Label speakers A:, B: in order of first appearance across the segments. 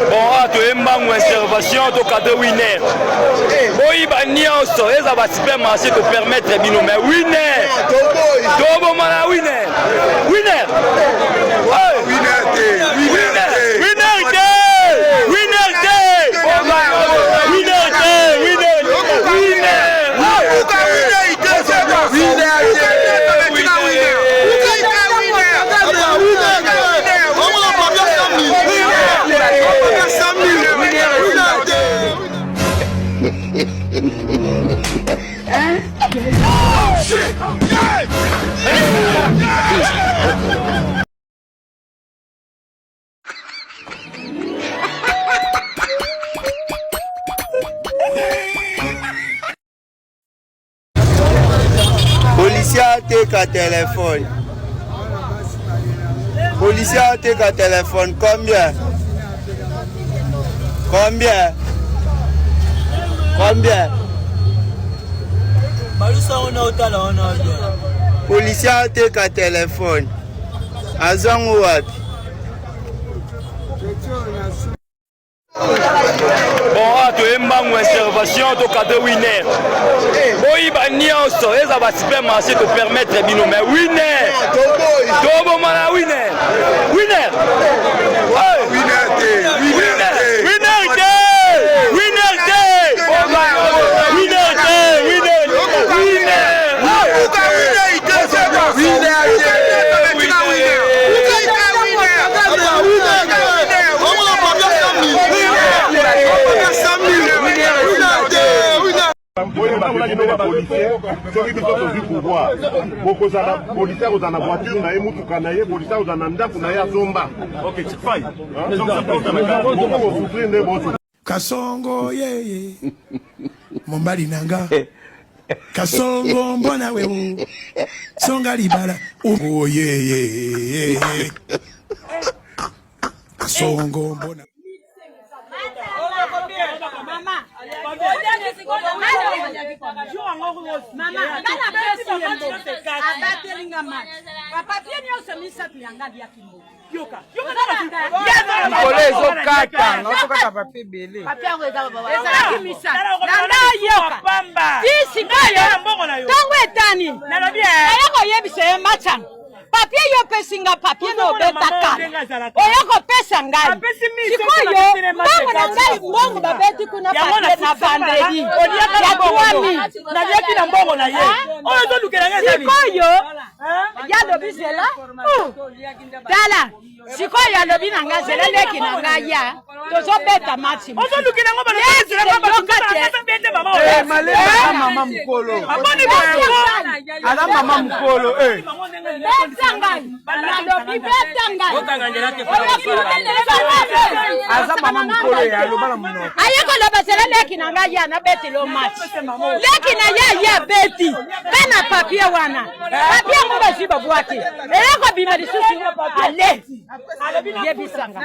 A: Bon, tu es une intervention au cas de winner. Oui, ça va supermarché te permettre de mais winner. Tobo mana winner. Winner. Winner day. Winner day. Winner day. Winner day. Winner day.
B: Policier take a téléphone. Policier take a téléphone. Combien? Combien? Combien? Policier take a téléphone. Azangu wapi?
A: Bon, tu es une intervention au cas de winner. Oui, ça va supermarché te permettre de mais winner. Tobo mana winner. Winner. Winner day. Winner day. Winner day. Winner day. Winner day.
C: Kasongo yeye Mombali nanga Kasongo mbona wewe Songa libala oh yeye Kasongo mbona
D: papier yo pesinga papier no betaka oyo ko pesa ngai sikoyo mbongo na ngai mbongo babeti kuna papier na vendredi ya 3000
A: na yaki na mbongo na ye oyo to lukela ngai
D: sikoyo ya lobi zela dala sikoyo ya lobi na ngai zela leki na ngai ya tozo beta match
A: ozo lukela ngo ba zela ngo ba bete mama
B: eh male mama mukolo
A: aboni ba
B: ala mama mukolo eh
D: Aza mama mukolo ya lobala muno. Ayeko loba sela leki na ngai ya na beti lo match. Leki na ya beti. Bana papier wana. Papier ngo ba jiba bwaki. Eleko bima lisusu ale. Ye bisanga.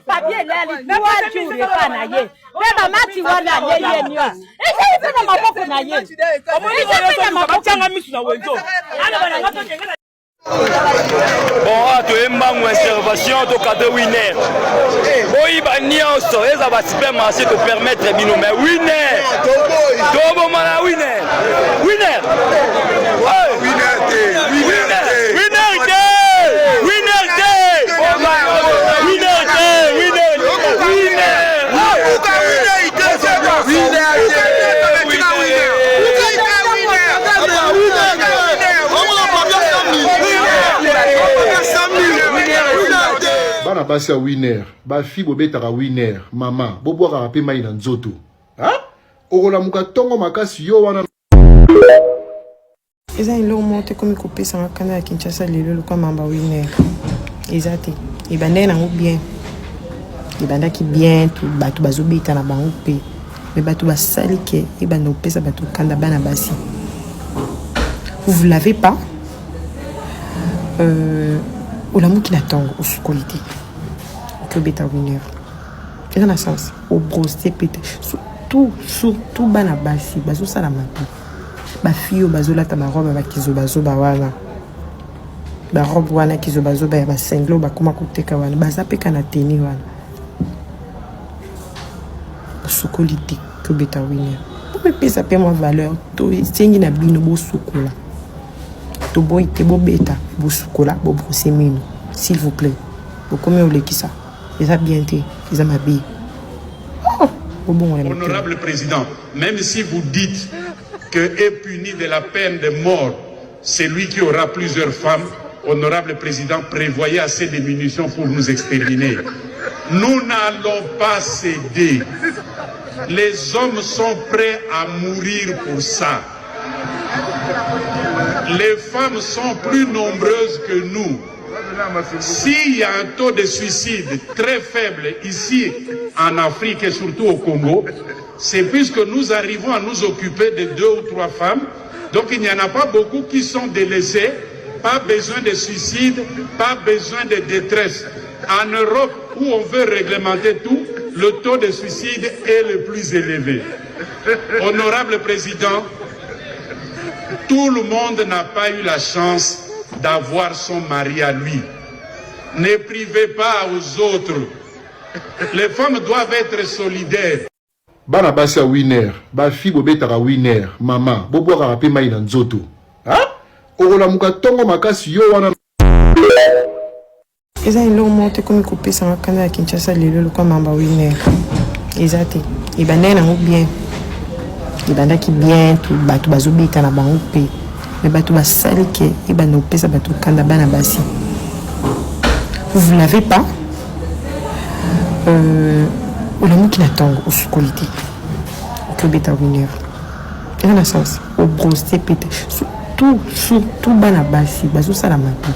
D: Papier lali kwa jure pana ye. Beba mati wana ye nyo. Ese ife na maboko na ye.
A: Omoni ko yo batanga misu na wenzo. Ana bana ngato ngena. Bon, tu es une intervention au cas de winner. Oui, ça va supermarché te permettre de mais winner. Tobo mana winner. Winner. Winner day. Winner day. Winner day. Winner day. Winner day.
E: Bana basi ya winner, ba fi bobetaka winner, mama, bobwaka rape mai na nzoto. Ha? Okola muka tongo makasi yo wana.
F: Eza ilo monte komi kopesa makanda ya Kinshasa lelo kwa mamba winner. Ezate. Ibande na bien. Ibanda ki bien, tout batu bazobeta na bango pe. Mais batu basalike, ibanda opesa batu kanda bana basi. Vous l'avez pas? olamuki na tongo osukoli te okobeta winner eza na sens obrose pete surtout bana basi bazosala mabe bafille oyo bazolata barobe bakizo bazoba wana barobe wana kizo bazoba ya basengle oyo bakoma koteka wana baza peka na teni wana osukoli te okobeta winner pomepesa mpe mwa valeur tosengi na bino bosukola toboyi te bobeta bosukola bobrose mino s'il vous plaît bokomi olekisa eza bien te eza mabe.
G: Honorable Président, même si vous dites que est puni de la peine de mort celui qui aura plusieurs femmes, Honorable Président, prévoyez assez de munitions pour nous exterminer. Nous n'allons pas céder. Les hommes sont prêts à mourir pour ça. Les femmes sont plus nombreuses que nous. S'il y a un taux de suicide très faible ici en Afrique et surtout au Congo, c'est puisque nous arrivons à nous occuper de 2 ou 3 femmes. Donc il n'y en a pas beaucoup qui sont délaissés, pas besoin de suicide, pas besoin de détresse. En Europe, où on veut réglementer tout, le taux de suicide est le plus élevé. Honorable Président, tout le monde n'a pas eu la chance d'avoir son mari à lui. Ne privez pas aux autres. Les femmes doivent être solidaires.
E: Bana basi winner, ba fi bobetaka winner, mama, boboaka pe mai na nzoto. Ha? Okola muka tongo makasi yo wana.
F: Eza eloko monte komi kopesa makanda ya Kinshasa lelo lokwa mamba winner. Eza te. Ebanda nango bien. Ebandaki bien, tout bato bazobeta na bango pe. Mais bato basali ke ebanda opesa bato kanda bana basi. Vous l'avez pas? Olamuki na tongo osukoli te okobeta winner eza na sens obrose pete surtout bana basi bazosala mabe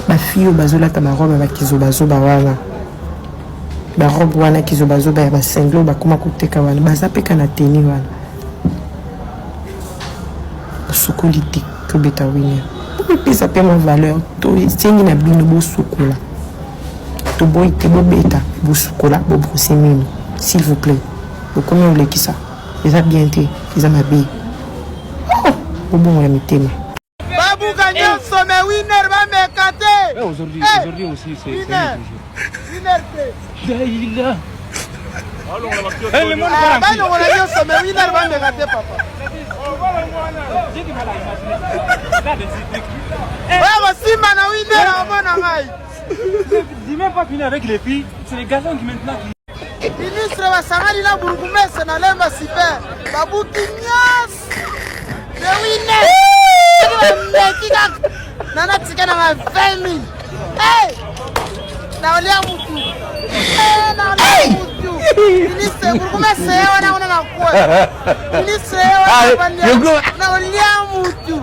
F: bafille oyo bazolata barobe bakizo bazoba wana barobe wana kizo bazoba ya basengle oyo bakoma koteka wana baza peka na teni wana osukoli te okobeta winner pomepesa mpe mwa valeur tosengi na bino bosukola toboyi te bobeta bosukola bobrose mino s'il vous plaît bokomi olekisa eza bien te eza mabe bobongola mitema
B: babuka nyonso me winner bameka te
H: aujourd'hui aussi c'est
B: winner te banongola nyonso me winner bameka te papa oya kosimba na winner amona ngai.
H: Dis même pas finir avec les filles, c'est les garçons qui maintenant qui...
B: Ministre basangani na burugumese na lemba super babuki nyas de winner nana tika na 20,000 na olia mutu na olia mutu ministre burugumese wana na kwa ministre wana na olia mutu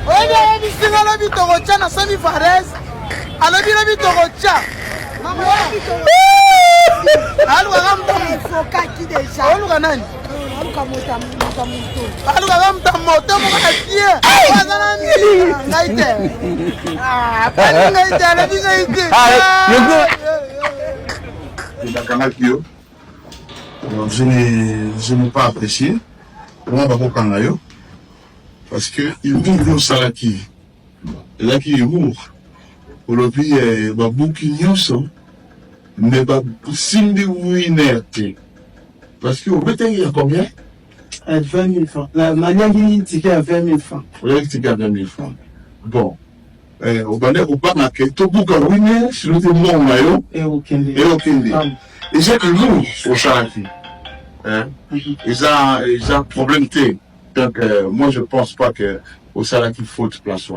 B: oya bisinga la bitoko chana semi fares alobi na bitoko cha aluka kamta mfoka ki deja aluka nani aluka mota aluka kamta moto mo ka tie bazana ni ngaite pani ngaite alobi ngaite
I: Kanakio, je n'ai pas apprécié. Moi, je ne sais parce que il mourent au salaki. Et là, qui est mort. Aujourd'hui, il y a beaucoup de mais il y a Cindy Winner. Parce que au il y a combien?
B: 20 000 francs. La manière qu'il ticket à 20 000 francs.
I: Oui, il ticket à 20 000 francs. Bon. Au Bandé, au Bamake, tout le monde Winner, c'est le témoin maillot.
B: Et au Kende.
I: Et au Kende. Et j'ai que nous, au salaki. Ils ont problème. Donc, moi, je pense pas que au salaki faut de place.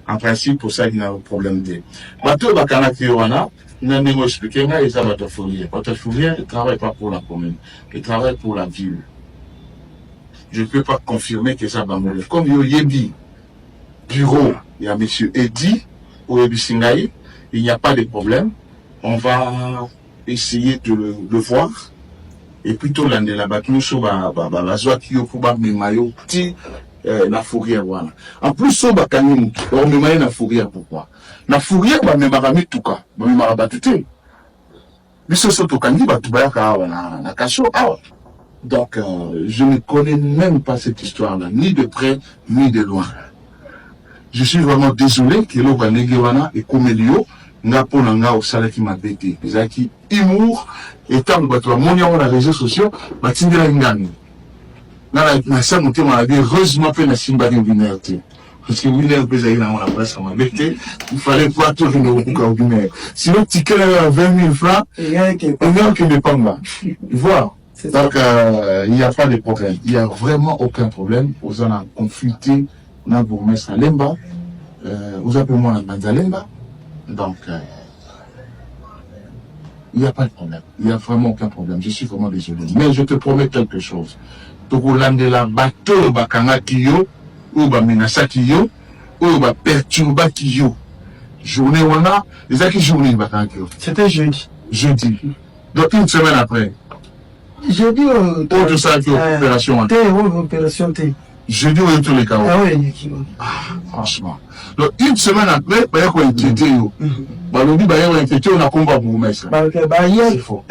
I: En principe, pour ça, il y a un problème de. Bateau Bakanaki Wana, n'a pas expliqué, mais ils ont Bateau Fourier. Bateau Fourier ne travaille pas pour la commune, il travaille pour la ville. Je ne peux pas confirmer que ça va mourir. Comme il y a dit, bureau, il y a M. Eddy, ou Ebi Singaï, il n'y a pas de problème. On va essayer de le voir. Et plutôt l'année là-bas, nous sommes à Zoakio, Pouba, Mimayo, petit. na fourrière wana. En plus so bakani on me maye na fourrière pourquoi? Na fourrière ba me marami tuka, ba me marabatuté. Biso so to kangi ba tubaya ka na kaso awa. Donc je ne connais même pas cette histoire là, ni de près ni de loin. Je suis vraiment désolé que l'on va wana et comédio nga pona nga au salaire qui m'a bêté. Zaki humour et tant que tu vas monter sur les réseaux sociaux, bah tu dis la ngani. Na ça monter m'a dit heureusement que na simba de winner. Parce que winner peut aller dans la presse m'a bêté. Il fallait pas tout venir au winner. Sinon ticket à 20 000 francs, il y a que ne pas mal. Voilà. Donc il n'y a pas de problème. Il n'y a vraiment aucun problème. Aux en a consulté na bourgmestre à Lemba. Vous appelez moi à Lemba. Donc, il n'y a pas de problème. Il n'y a vraiment aucun problème. Je suis vraiment désolé. Mais je te promets quelque chose. Tokolande la bateau bakanga kiyo, ou ba menasa kiyo, ou ba perturba kiyo. Journée wana, les acquis journée bakanga kiyo.
J: C'était jeudi.
I: Jeudi. Donc une semaine après.
J: Jeudi,
I: tout ça, opération.
J: Opération T.
I: Jeudi, on est tous les cas.
J: Ah oui,
I: franchement. Donc, une semaine après, il y a quoi inquiété. Lobby, il y a inquiété, on a combat pour vous mettre.
J: C'est faux.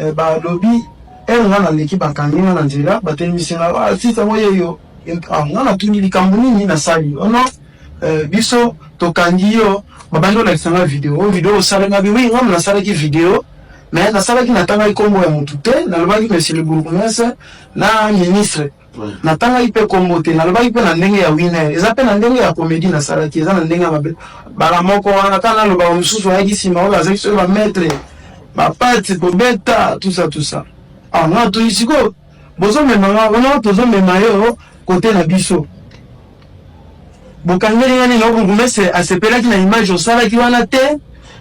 J: Lobby, elle a l'équipe à Kanye, on a dit là, si ça va y on a tout dit Cameroun, ni na sali. On a biso, to Kanye, on a la vidéo, ça l'a oui, on a la vidéo. Mais na sala qui n'attend comme moi mon tout na le bagi monsieur le bourgmestre na ministre natanga ipe kombote na le bagi pe na ndenge ya winner eza pe na ndenge ya comédie na sala qui eza na ndenge mabe bala moko wana kana lo ba mususu ya gisima o bazaki so ba maître ba pati ko beta tout ça ah na to isiko bozo memanga wana tozo memayo côté na biso bokangeli ngani na bourgmestre asepela ki na image o sala ki wana te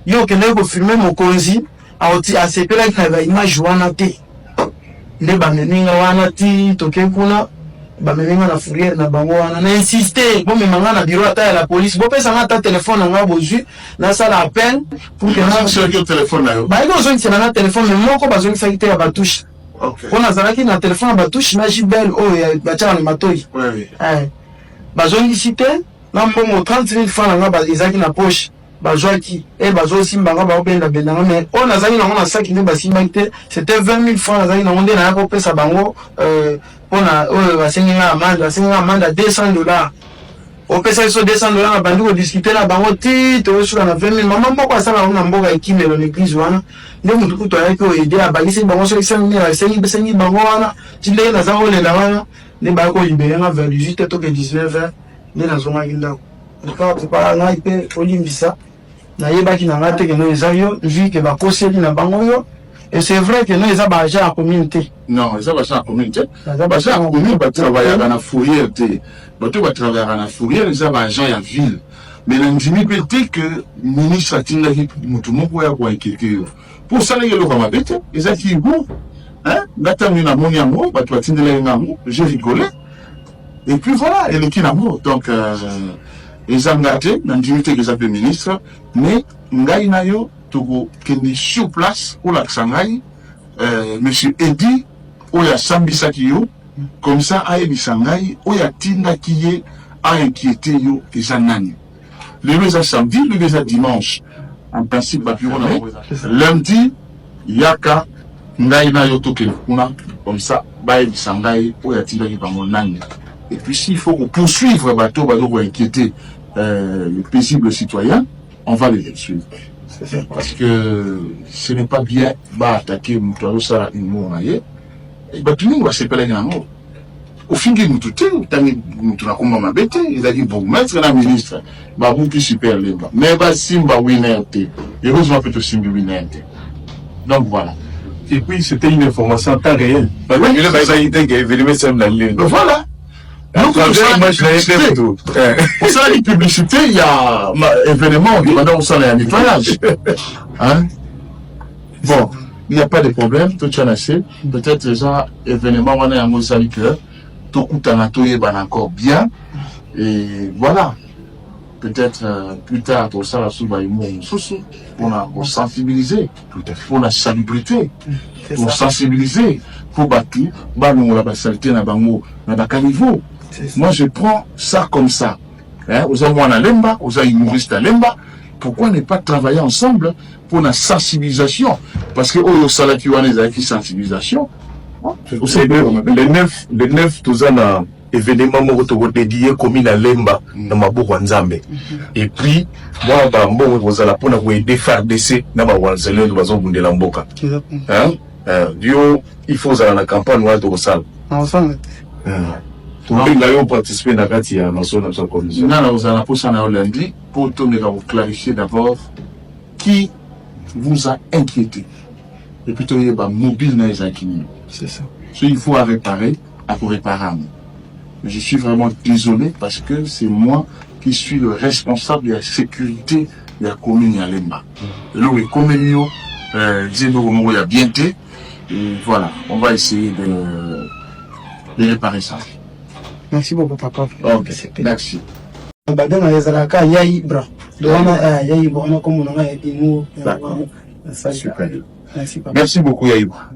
J: yo kende ko filmer mokonzi a sepela qui avait image wana te les bameninga wana ti toke kuna bameninga na fourrière na bango wana na insister bon me manga na bureau ata la police bo pesa ngata téléphone nga bozu na sala appel pour que na sur le téléphone na yo ba iko zo na téléphone mais moko bazo ki sakite ya batouche OK on a zalaki na téléphone batouche na jibel o ya batara na matoi oui bazo ki cité na mbongo 30 000 francs nga ba ezaki na poche bazwaki et bazo simba nga ba obenda benda mais on a zali na on a saki ne ba simba te c'était 20 000 francs zali na onde na ko pesa bango pona o basenga amanda $200 o pesa so $200 na bandu ko discuter na bango ti to sura na 20 000 maman moko asala na mboka ekimelo l'église wana nde mutu kuto ya ko aider abagisi bango so 5 000 bango wana tinde na za ole la wana ne ba ko libérer na vers 18 to 19 ne na zonga kinda c'est pas nga ipe olimbisa na yebaki na ngate que no ezayo vu que ba koseli na bango yo et c'est vrai que no eza ba agent en communauté
I: non eza ba agent en communauté ba agent en communauté ba travailler na fourrière te ba to ba travailler na fourrière eza ba agent ya ville mais na ndimi pété que ministre atinda ki mutu moko ya kwa ikeke pour ça les lo kama bete eza ki bon hein ngata mina moni yango ba to atinda la ngango j'ai rigolé et puis voilà et le kinamo donc ezangate na ndimité que ça peut ministre mais ngai na yo toko kende sur place pour la sangai monsieur Edi oya sambisa kiyo comme ça ayebi sangai oya tinda kiye a inquiété yo eza nani le beza samedi le beza dimanche en principe ba piro na lundi yaka ngai na yo toke kuna comme ça ba yebi sangai oya tinda ki bango nani. Et puis s'il faut poursuivre bateau pour inquiéter les paisibles citoyens, on va les suivre. Parce que ce n'est pas bien attaquer Moutouaro Sara Imouraye. Et tout le monde va s'épeler en haut. Au fin de Moutouté, Moutouara Komba Mabete, il a dit bon, maître la ministre, Babou qui super les bas. Mais Simba Winner, heureusement peut Simba Winner. Donc voilà.
K: Et puis c'était une information en temps réel.
I: Voilà. Donc, pour ça, les publicités, il y a événement, on s'en est un nettoyage. Hein? Bon, il n'y a pas de problème, tout est assez. Peut-être déjà, événement, on est en Mozambique, tout est encore bien. Et voilà. Peut-être plus tard, tout ça, pour sensibiliser, pour la salubrité, pour sensibiliser, pour battre, on va salter dans le caniveau. Moi, je prends ça comme ça. Hein? Aux hommes à Lemba, aux humoristes à Lemba. Pourquoi ne pas travailler ensemble pour la sensibilisation? Parce que au Salaki Wane a une sensibilisation.
K: Les neuf, tous un événement dédié comme il a Lemba dans ma bourre Nzambe. Et puis, moi, bon, vous allez pour aider faire décès dans ma wanzele de bazon de l'amboka. Il faut aller à la campagne de Rossal. Pour participer à la commission.
I: Nous allons pour lundi pour clarifier d'abord qui vous a inquiété. Et puis, il y a mobile dans les inquiétudes.
J: C'est ça.
I: Il faut réparer, pour réparer. Je suis vraiment désolé parce que c'est moi qui suis le responsable de la sécurité de la commune à Lemba. Là où les communes, il y a bien été. Voilà, on va essayer de réparer ça.
J: Merci beaucoup, papa.
I: Ok, merci.
J: Super.
I: Merci beaucoup, Yaïba.